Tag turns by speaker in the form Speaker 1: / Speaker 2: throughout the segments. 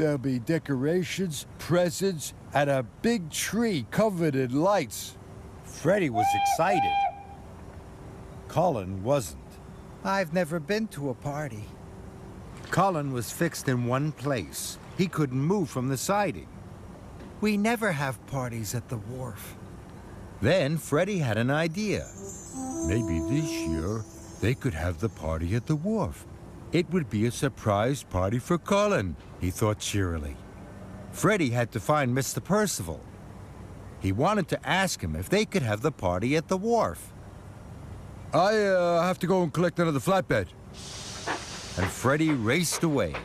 Speaker 1: There'll be decorations, presents, and a big tree covered in lights.
Speaker 2: Freddy was excited. Colin wasn't.
Speaker 3: I've never been to a party.
Speaker 2: Colin was fixed in one place. He couldn't move from the siding.
Speaker 3: We never have parties at the wharf.
Speaker 2: Then Freddy had an idea.
Speaker 1: Maybe this year they could have the party at the wharf. It would be a surprise party for Colin, he thought cheerily.
Speaker 2: Freddy had to find Mr. Percival. He wanted to ask him if they could have the party at the wharf.
Speaker 1: I have to go and collect another flatbed.
Speaker 2: And Freddy raced away.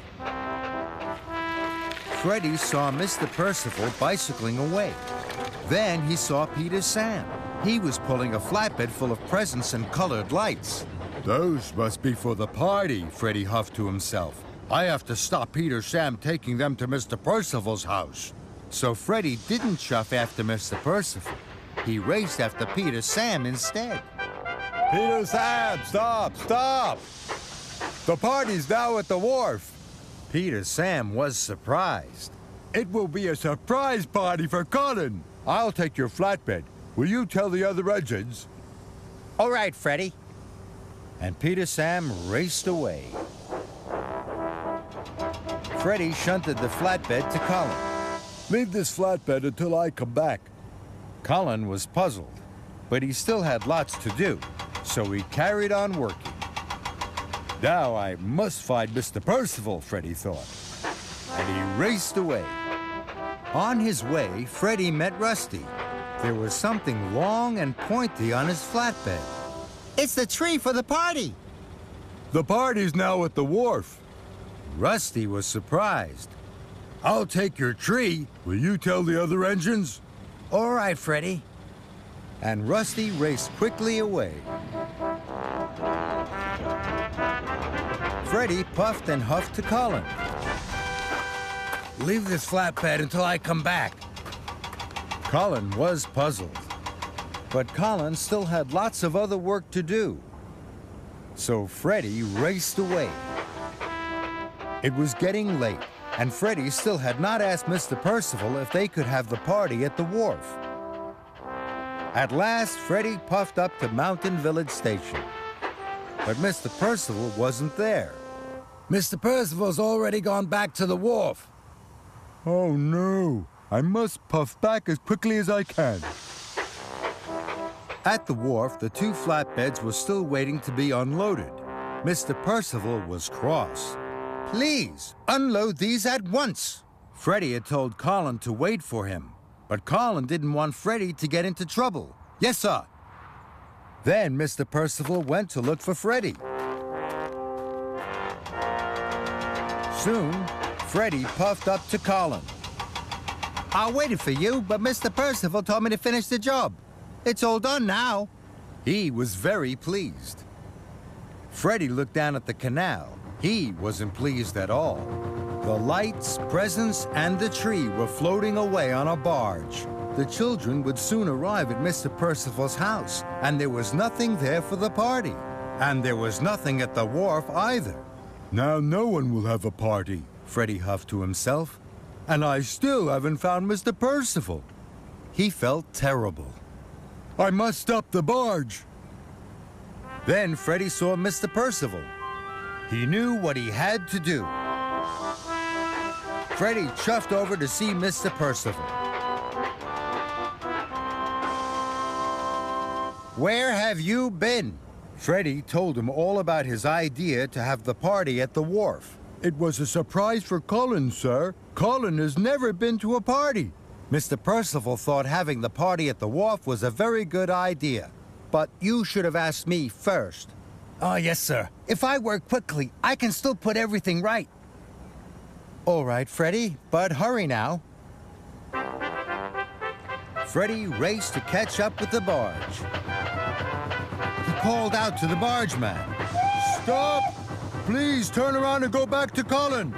Speaker 2: Freddy saw Mr. Percival bicycling away. Then he saw Peter Sam. He was pulling a flatbed full of presents and colored lights.
Speaker 1: Those must be for the party, Freddy huffed to himself. I have to stop Peter Sam taking them to Mr. Percival's house.
Speaker 2: So Freddy didn't chuff after Mr. Percival. He raced after Peter Sam instead.
Speaker 1: Peter Sam, stop, stop! The party's now at the wharf.
Speaker 2: Peter Sam was surprised.
Speaker 1: It will be a surprise party for Colin. I'll take your flatbed. Will you tell the other engines?
Speaker 3: All right, Freddy.
Speaker 2: And Peter Sam raced away. Freddy shunted the flatbed to Colin.
Speaker 1: Leave this flatbed until I come back.
Speaker 2: Colin was puzzled, but he still had lots to do, so he carried on working.
Speaker 1: Now I must find Mr. Percival, Freddy thought.
Speaker 2: And he raced away. On his way, Freddy met Rusty. There was something long and pointy on his flatbed.
Speaker 3: It's the tree for the party.
Speaker 1: The party's now at the wharf.
Speaker 2: Rusty was surprised.
Speaker 1: I'll take your tree. Will you tell the other engines?
Speaker 3: All right, Freddy.
Speaker 2: And Rusty raced quickly away. Freddy puffed and huffed to Colin.
Speaker 3: Leave this flatbed until I come back.
Speaker 2: Colin was puzzled, but Colin still had lots of other work to do. So Freddy raced away. It was getting late, and Freddy still had not asked Mr. Percival if they could have the party at the wharf. At last, Freddy puffed up to Mountain Village Station. But Mr. Percival wasn't there.
Speaker 3: Mr. Percival's already gone back to the wharf.
Speaker 1: Oh no, I must puff back as quickly as I can.
Speaker 2: At the wharf, the two flatbeds were still waiting to be unloaded. Mr. Percival was cross. "Please, unload these at once." Freddy had told Colin to wait for him, but Colin didn't want Freddy to get into trouble. "Yes, sir." Then Mr. Percival went to look for Freddy. Soon, Freddy puffed up to Colin. "I waited for you, but Mr. Percival told me to finish the job. It's all done now." He was very pleased. Freddy looked down at the canal. He wasn't pleased at all. The lights, presents, and the tree were floating away on a barge. The children would soon arrive at Mr. Percival's house, and there was nothing there for the party. And there was nothing at the wharf either.
Speaker 1: Now no one will have a party,
Speaker 2: Freddy huffed to himself.
Speaker 1: and I still haven't found Mr. Percival.
Speaker 2: He felt terrible.
Speaker 1: I must stop the barge.
Speaker 2: Then Freddy saw Mr. Percival. He knew what he had to do. Freddy chuffed over to see Mr. Percival. "Where have you been?" Freddy told him all about his idea to have the party at the wharf.
Speaker 1: It was a surprise for Colin, sir. Colin has never been to a party.
Speaker 2: Mr. Percival thought having the party at the wharf was a very good idea. But you should have asked me first.
Speaker 3: Oh, yes, sir. If I work quickly, I can still put everything right.
Speaker 2: All right, Freddy, but hurry now. Freddy raced to catch up with the barge. He called out to the bargeman.
Speaker 1: Stop! Please turn around and go back to Colin.